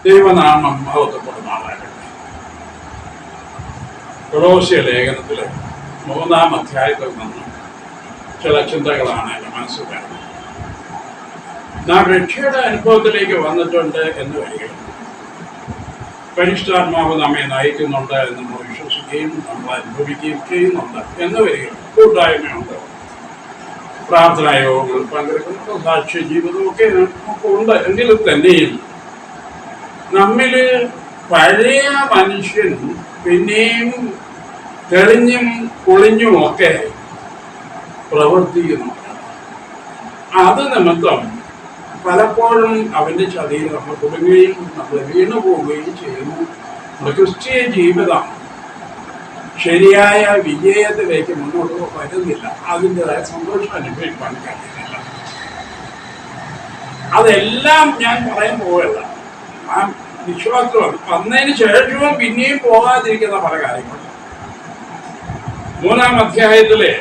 ദൈവനാമം മഹത്വപ്പെടുമാറാകട്ടെ. കൊളോസ്യ ലേഖനത്തിലെ 3-ാം അധ്യായത്തിൽ നിന്നും ചില ചിന്തകളാണ് എൻ്റെ മനസ്സിൽ വരുന്നത്. നാം രക്ഷയുടെ അനുഭവത്തിലേക്ക് വന്നിട്ടുണ്ട് എന്ന് വരികയും പരിശുദ്ധാത്മാവ് നമ്മെ നയിക്കുന്നുണ്ട് എന്ന് നമ്മൾ വിശ്വസിക്കുകയും നമ്മൾ അനുഭവിക്കുകയും ചെയ്യുന്നുണ്ട് എന്ന് വരികയും കൂട്ടായ്മയുണ്ട്, പ്രാർത്ഥനാ യോഗങ്ങൾ പങ്കെടുക്കുന്നുണ്ട്, സാക്ഷ്യ ജീവിതമൊക്കെ ഉണ്ട്. എങ്കിലും തന്നെയും നമ്മില് പഴയ മനുഷ്യൻ പിന്നെയും തെളിഞ്ഞും പൊളിഞ്ഞുമൊക്കെ പ്രവർത്തിക്കുന്നുണ്ട്. അത് നിമിത്തം പലപ്പോഴും അവൻ്റെ ചതിയിൽ നമ്മൾ കുടുങ്ങുകയും നമ്മൾ വീണു പോവുകയും ചെയ്യുന്നു. നമ്മുടെ ക്രിസ്തീയ ജീവിതം ശരിയായ വിജയത്തിലേക്ക് മുന്നോട്ട് വരുന്നില്ല, അതിൻ്റെതായ സന്തോഷം അനുഭവിക്കാൻ കഴിയുന്നില്ല. അതെല്ലാം ഞാൻ പറയാൻ പോവുകയല്ല. ആ വിശ്വാസം വന്നതിന് ശേഷവും പിന്നെയും പോകാതിരിക്കുന്ന പല കാര്യങ്ങളുണ്ട്. 3-ാം അധ്യായത്തിലെ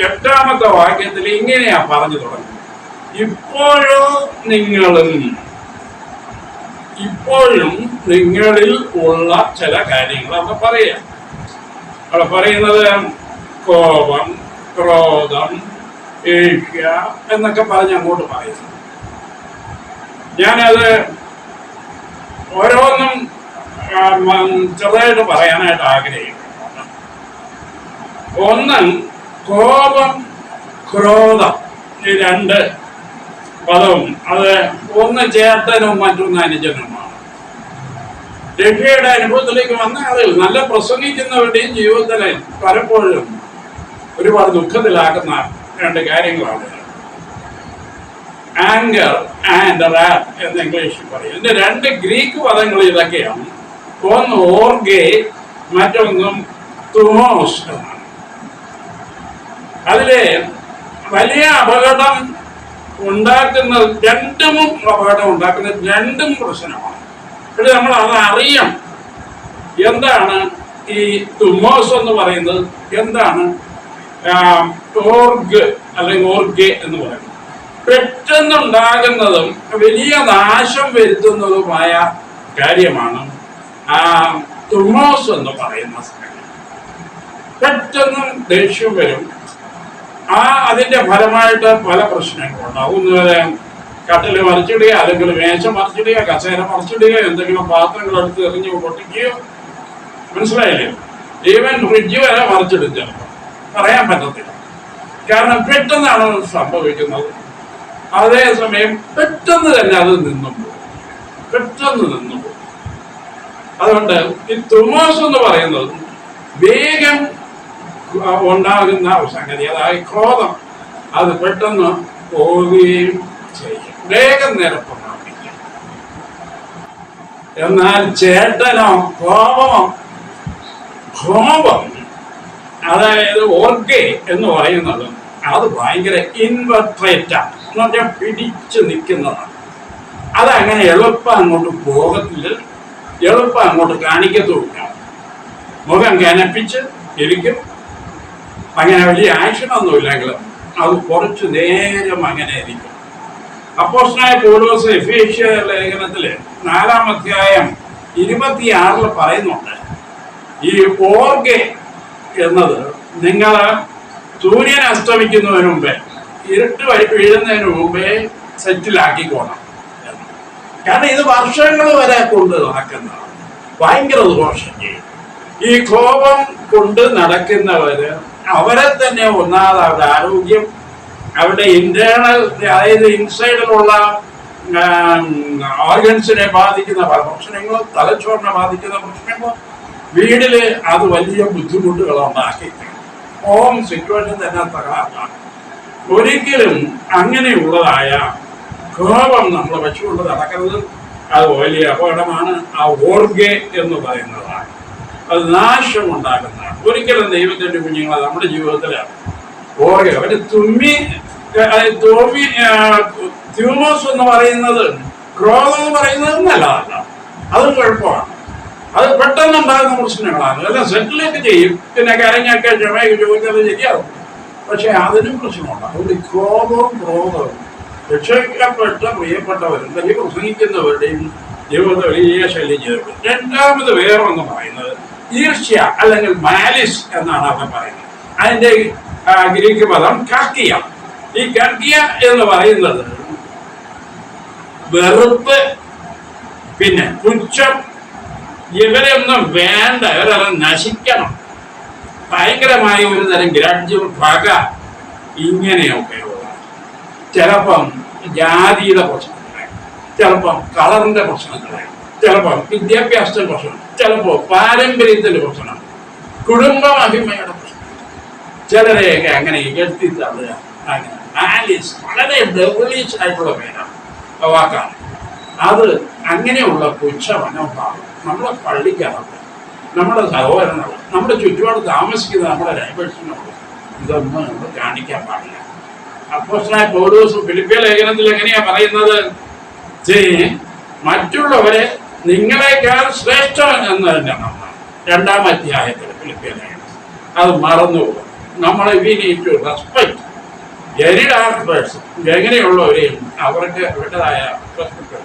8-ാമത്തെ വാക്യത്തിൽ ഇങ്ങനെയാ പറഞ്ഞു തുടങ്ങുന്നത്: ഇപ്പോഴും നിങ്ങളിൽ ഉള്ള ചില കാര്യങ്ങൾ അവിടെ പറയാം. അവിടെ പറയുന്നത് കോപം, ക്രോധം, ഏഷ്യ എന്നൊക്കെ പറഞ്ഞ് അങ്ങോട്ട് പറയുന്നു. ഞാനത് ഓരോന്നും ചെറുതായിട്ട് പറയാനായിട്ട് ആഗ്രഹിക്കുന്നു. ഒന്ന്, കോപം, ക്രോധം, ഈ രണ്ട് പദവും അത് ഒന്ന് ചേട്ടനും മറ്റൊന്ന് അനുജനുമാണ്. രക്ഷയുടെ അനുഭവത്തിലേക്ക് വന്ന ആളുകൾ, നല്ല പ്രസംഗിക്കുന്നവരുടെയും ജീവിതത്തിലെ പലപ്പോഴും ഒരുപാട് ദുഃഖത്തിലാക്കുന്ന രണ്ട് കാര്യങ്ങളാണ് ആങ്കർ ആൻഡ് റാത്ത് എന്ന് ഇംഗ്ലീഷിൽ പറയും. ഇതിന്റെ രണ്ട് ഗ്രീക്ക് പദങ്ങൾ ഇതൊക്കെയാണ്. ഒന്ന് ഓർഗെ, മറ്റൊന്നും തുമോസ് എന്നാണ്. അതിലെ വലിയ അപകടം ഉണ്ടാക്കുന്നത് രണ്ടും പ്രശ്നമാണ്. പക്ഷെ നമ്മൾ അത് അറിയണം. എന്താണ് ഈ തുമോസ് എന്ന് പറയുന്നത്, എന്താണ് ഓർഗ് അല്ലെങ്കിൽ ഓർഗെ എന്ന് പറയുന്നത്? പെട്ടെന്നുണ്ടാകുന്നതും വലിയ നാശം വരുത്തുന്നതുമായ കാര്യമാണ് തുമോസ് എന്ന് പറയുന്ന സംഗതി. പെട്ടെന്ന് ദേഷ്യം വരും. അതിന്റെ ഫലമായിട്ട് പല പ്രശ്നങ്ങളുണ്ടാവും. ഒന്നുവരെ കട്ടില് മറിച്ചിടുക, അല്ലെങ്കിൽ മേശ മറിച്ചിടുക, കസേര മറിച്ചിടുക, എന്തെങ്കിലും പാത്രങ്ങൾ എടുത്ത് എറിഞ്ഞ് പൊട്ടിക്കുകയോ, മനസ്സിലായില്ലേ? ഈവൻ ഫ്രിഡ്ജ് വരെ മറിച്ചിടും ചിലപ്പോൾ, പറയാൻ പറ്റത്തില്ല. കാരണം പെട്ടെന്നാണ് സംഭവിക്കുന്നത്. അതേസമയം പെട്ടെന്ന് തന്നെ അത് പെട്ടെന്ന് നിന്നു പോകും. അതുകൊണ്ട് ഈ തുമോസ് എന്ന് പറയുന്നത് വേഗം ഉണ്ടാകുന്ന സംഗതി, അതായത് ക്രോധം, അത് പെട്ടെന്ന് പോവുകയും ചെയ്യും, വേഗം നിരപ്പുണ്ടാവില്ല. എന്നാൽ ചേട്ടനോ കോപം, അതായത് ഓർഗെ എന്ന് പറയുന്നത് അത് ഭയങ്കര ഇൻവെർട്രേറ്റാണ്, എന്ന് പറഞ്ഞാൽ പിടിച്ചു നിൽക്കുന്നതാണ്. അതങ്ങനെ എളുപ്പം അങ്ങോട്ട് പോകത്തില്ല, എളുപ്പം അങ്ങോട്ട് കാണിക്കത്തുമില്ല. മുഖം കനപ്പിച്ച് ഇരിക്കും. അങ്ങനെ വലിയ ആക്ഷനൊന്നുമില്ലെങ്കിലും അത് കുറച്ചു നേരം അങ്ങനെ ഇരിക്കും. അപ്പോസ്തലനായ പൗലോസ് എഫേസ്യ ലേഖനത്തില് 4-ാം അധ്യായം 26 പറയുന്നുണ്ട്, ഈ ഓർഗെ എന്നത് നിങ്ങൾ സൂര്യൻ അസ്തമിക്കുന്നതിന് മുമ്പേ, ഇരുട്ട് വീഴുന്നതിന് മുമ്പേ സെറ്റിലാക്കിക്കോണം. കാരണം ഇത് വർഷങ്ങൾ വരെ കൊണ്ട് നടക്കുന്നതാണ്. ഭയങ്കര ദോഷം ചെയ്യും. ഈ കോപം കൊണ്ട് നടക്കുന്നവര് അവരെ തന്നെ ഒന്നാമത് അവരുടെ ആരോഗ്യം, അവരുടെ ഇന്റേണൽ, അതായത് ഇൻസൈഡിലുള്ള ഓർഗൻസിനെ ബാധിക്കുന്ന പല പ്രശ്നങ്ങളും, തലച്ചോറിനെ ബാധിക്കുന്ന പ്രശ്നങ്ങളും, വീടില് അത് വലിയ ബുദ്ധിമുട്ടുകൾ ഉണ്ടാക്കി ഹോം സിറ്റുവേഷൻ തന്നെ തകരാറാണ്. ഒരിക്കലും അങ്ങനെയുള്ളതായ കോപം നമ്മൾ വെച്ചുകൊണ്ട് നടക്കുന്നത് അത് വലിയ അപകടമാണ്. ആ ഓർഗെ എന്ന് പറയുന്നതാണ്, അത് നാശമുണ്ടാക്കുന്നതാണ്. ഒരിക്കലും ദൈവത്തിന്റെ കുഞ്ഞുങ്ങൾ നമ്മുടെ ജീവിതത്തിൽ ഓർഗെ, അവര് ട്യൂമോസ് എന്ന് പറയുന്നത്, ക്രോധം എന്ന് പറയുന്നത് നല്ലതല്ല, അത് കുഴപ്പമാണ്. അത് പെട്ടെന്നുണ്ടാകുന്ന പ്രശ്നങ്ങളാണ്. എല്ലാം സെറ്റിലേക്ക് ചെയ്യും, പിന്നെ കരഞ്ഞൊക്കെ ക്ഷമയൊക്കെ ചോദിച്ചാൽ ശരിയാവും. പക്ഷെ അതിനും പ്രശ്നമുണ്ട്. അതുകൊണ്ട് ക്രോധവും രക്ഷിക്കപ്പെട്ട പ്രിയപ്പെട്ടവരും വലിയ പ്രസംഗിക്കുന്നവരുടെയും ജീവിതത്തെ വലിയ ശല്യം ചെയ്തിട്ടുണ്ട്. രണ്ടാമത് വേറൊന്ന് പറയുന്നത് ഈർഷ്യ അല്ലെങ്കിൽ മാലിസ് എന്നാണ് അവിടെ പറയുന്നത്. അതിന്റെ ഗ്രീക്ക് പദം കർക്കിയ. ഈ കർക്കിയ എന്ന് പറയുന്നത് വെറുപ്പ്, പിന്നെ പുച്ഛം, ഇവരൊന്നും വേണ്ട, ഇവരെല്ലാം നശിക്കണം, ഭയങ്കരമായ ഒരു തരം ഗ്രഡ്ജ്, പക, ഇങ്ങനെയൊക്കെയുള്ള. ചിലപ്പം ജാതിയുടെ പ്രശ്നങ്ങളെ, ചിലപ്പം കളറിന്റെ പ്രശ്നങ്ങളെ, ചിലപ്പം വിദ്യാഭ്യാസത്തിന്റെ പ്രശ്നം, ചിലപ്പോൾ പാരമ്പര്യത്തിന്റെ പ്രശ്നം, കുടുംബ മഹിമയുടെ പ്രശ്നം. ചിലരെയൊക്കെ അങ്ങനെ എടുത്തി തള്ളുക. അങ്ങനെ ആലിസ് വളരെ ഡെവലീസ് ആയിട്ടുള്ള പേരാണ്, വാക്കാണ് അത്. അങ്ങനെയുള്ള പുച്ഛ മനോഭാവം നമ്മുടെ പള്ളിക്കകത്ത്, നമ്മുടെ സഹോദരങ്ങൾ, നമ്മുടെ ചുറ്റുപാട് താമസിക്കുന്ന നമ്മുടെ നൈബേഴ്സിനോട് ഇതൊന്നും നമ്മൾ കാണിക്കാൻ പാടില്ല. അപ്പോസ്തലനായ പൗലോസ് ഫിലിപ്പിയ ലേഖനത്തിൽ എങ്ങനെയാ പറയുന്നത്? മറ്റുള്ളവരെ നിങ്ങളെക്കാൾ ശ്രേഷ്ഠൻ എന്ന് തന്നെ നമ്മൾ 2-ാം അധ്യായത്തിൽ ഫിലിപ്പിയ ലേഖനം. അത് മറന്നുപോകും. നമ്മളെ we need to respect very dark person. എങ്ങനെയുള്ളവരെയും അവർക്ക് അവരുടേതായ റെസ്പെക്ട്.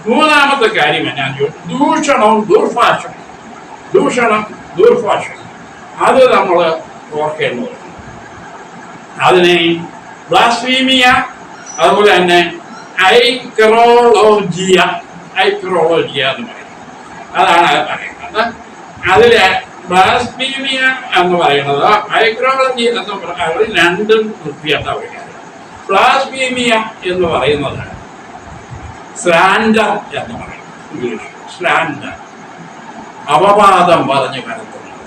മൂന്നാമത്തെ കാര്യം ഞാൻ ദൂഷണവും ദുർഭാഷണം. ദൂഷണം, ദുർഭാഷണം അത് നമ്മൾ ഓർക്കേണ്ടതുണ്ട്. അതിനെ ബ്ലാസ്ഫീമിയ, അതുപോലെ തന്നെ ഐക്രോളോജിയ എന്ന് പറയും. അതാണ് അത് പറയുന്നത്. അതില് ബ്ലാസ്ഫീമിയ എന്ന് പറയുന്നത് ഐക്രോളജി എന്ന് പറയുന്നത് രണ്ടും വ്യത്യാസമാണ്. ബ്ലാസ്ഫീമിയ എന്ന് പറയുന്നത് സ്ലാൻഡർ എന്ന് പറയും, ഇംഗ്ലീഷ് സ്ലാൻഡർ, അപവാദം പറഞ്ഞു പരത്തുന്നത്.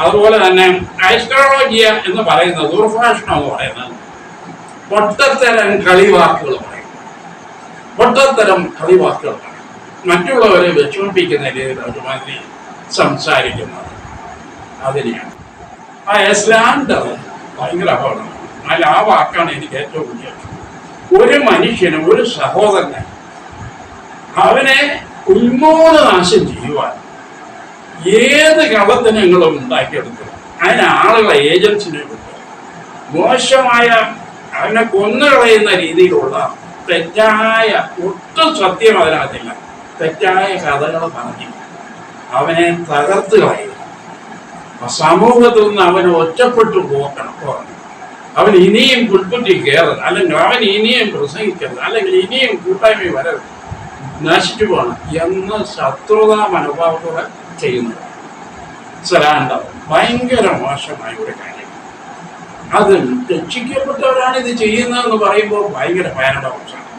അതുപോലെ തന്നെ ഐക്രോളജിയ എന്ന് പറയുന്നത്, ദുർഭാഷണം എന്ന് പറയുന്നത് പൊട്ടത്തരം കളിവാക്കുകൾ പറയും. പൊട്ടത്തരം കളിവാക്കുകൾ പറയും, മറ്റുള്ളവരെ വിഷമിപ്പിക്കുന്ന രീതിയിൽ ഒരുമാതിരി സംസാരിക്കുന്നത്. അതിനെയാണ് ആ സ്ലാൻഡർ ഭയങ്കര അപകടമാണ്. എന്നാൽ ആ വാക്കാണ് എനിക്ക് ഏറ്റവും വലിയ. ഒരു മനുഷ്യന്, ഒരു സഹോദരനെ, അവനെ ഉന്മൂലനാശം ചെയ്യുവാൻ ഏത് കള്ളത്തനങ്ങളും ഉണ്ടാക്കിയെടുക്കും. അതിന് ആളുകളെ ഏജൻസിനെ കിട്ടും. മോശമായ, അവനെ കൊന്നുകളയുന്ന രീതിയിലുള്ള തെറ്റായ, ഒട്ടും സത്യം അതിനകത്തില്ല, തെറ്റായ കഥകൾ പറഞ്ഞ് അവനെ തകർത്ത് കളയുക. സമൂഹത്തിൽ നിന്ന് അവൻ ഒറ്റപ്പെട്ടു പോകണം. അവൻ ഇനിയും പുൽപ്പുറ്റി കയറരുത്, അല്ലെങ്കിൽ അവൻ ഇനിയും പ്രസംഗിക്കരുത്, അല്ലെങ്കിൽ ഇനിയും കൂട്ടായ്മ വരരുത്, നശിച്ചു പോകണം എന്ന് ശത്രുതാ മനോഭാവത്തോടെ ചെയ്യുന്നത് സ്ലാൻഡർ ഭയങ്കര മോശമായ ഒരു കാര്യം. അത് രക്ഷിക്കപ്പെട്ടവരാണ് ഇത് ചെയ്യുന്നതെന്ന് പറയുമ്പോൾ ഭയങ്കര പാരഡോക്സാണ്.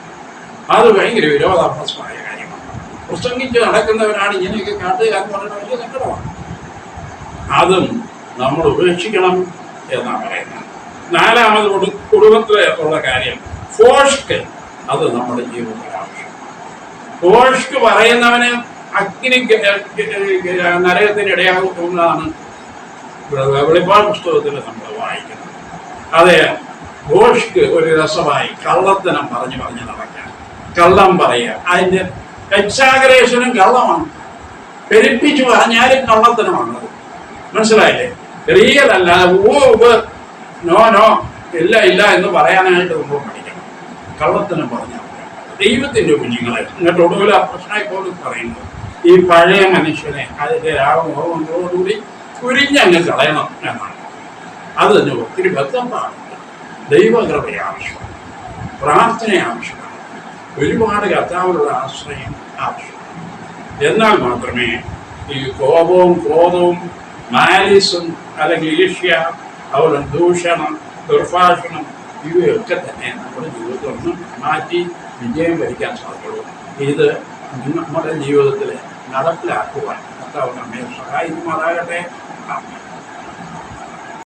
അത് ഭയങ്കര വിരോധാഭാസമായ കാര്യമാണ്. പ്രസംഗിച്ച് നടക്കുന്നവരാണ് ഇങ്ങനെയൊക്കെ കാട്ടുക എന്ന് പറയുന്നത് വലിയ സങ്കടമാണ്. അതും നമ്മൾ ഉപേക്ഷിക്കണം എന്നാണ് പറയുന്നത്. നാലാമത് കുടുംബത്തിലെ ഉള്ള കാര്യം ഫോഷ്ക്ക്. അത് നമ്മുടെ ജീവിതത്തിൽ ആവശ്യം. ഫോഷ്ക്ക് പറയുന്നവന് അഗ്നി നരകത്തിന് ഇടയാകുന്നതാണ് വെളിപ്പാട് പുസ്തകത്തിൽ നമ്മൾ വായിക്കുന്നത്. അതെ, ഫോഷ്ക്ക് ഒരു രസമായി കള്ളത്തനം പറഞ്ഞു നടക്കാൻ, കള്ളം പറയുക. അതിൻ്റെ എക്സാഗ്രേഷനും കള്ളമാണ്. പെരുപ്പിച്ചു പറഞ്ഞാലും കള്ളത്തനമാണത്. മനസ്സിലായില്ലേ? റിയൽ അല്ലാതെ നോ ഇല്ല എന്ന് പറയാനായിട്ട് നമ്മൾ പഠിക്കണം. കള്ളത്തനം പറഞ്ഞാൽ ദൈവത്തിന്റെ കുഞ്ഞുങ്ങളെ എന്നിട്ട് ഒടുവിൽ പ്രശ്നമായി പോലും പറയുന്നത് ഈ പഴയ മനുഷ്യനെ അതിന്റെ രാഗമോഹങ്ങളോടുകൂടി കുരിഞ്ഞങ്ങ് കളയണം എന്നാണ്. അത് തന്നെ ഒത്തിരി ബന്ധമാണ്. ദൈവകൃപ ആവശ്യമാണ്, പ്രാർത്ഥന ആവശ്യമാണ്, ഒരുപാട് കർത്താവിലുള്ള ആശ്രയം ആവശ്യമാണ്. എന്നാൽ മാത്രമേ ഈ കോപവും ക്രോധവും മാലിസും അല്ലെങ്കിൽ ഈർഷ്യ, അതുപോലെ ദൂഷണം, ദുർഭാഷണം ഇവയൊക്കെ തന്നെ നമ്മുടെ ജീവിതത്തിൽ നിന്ന് മാറ്റി വിജയം വരിക്കാൻ സാധിക്കുള്ളൂ. ഇത് നമ്മുടെ ജീവിതത്തിൽ നടപ്പിലാക്കുവാൻ കർത്താവ് നമ്മെ സഹായിക്കുമാറാകട്ടെ.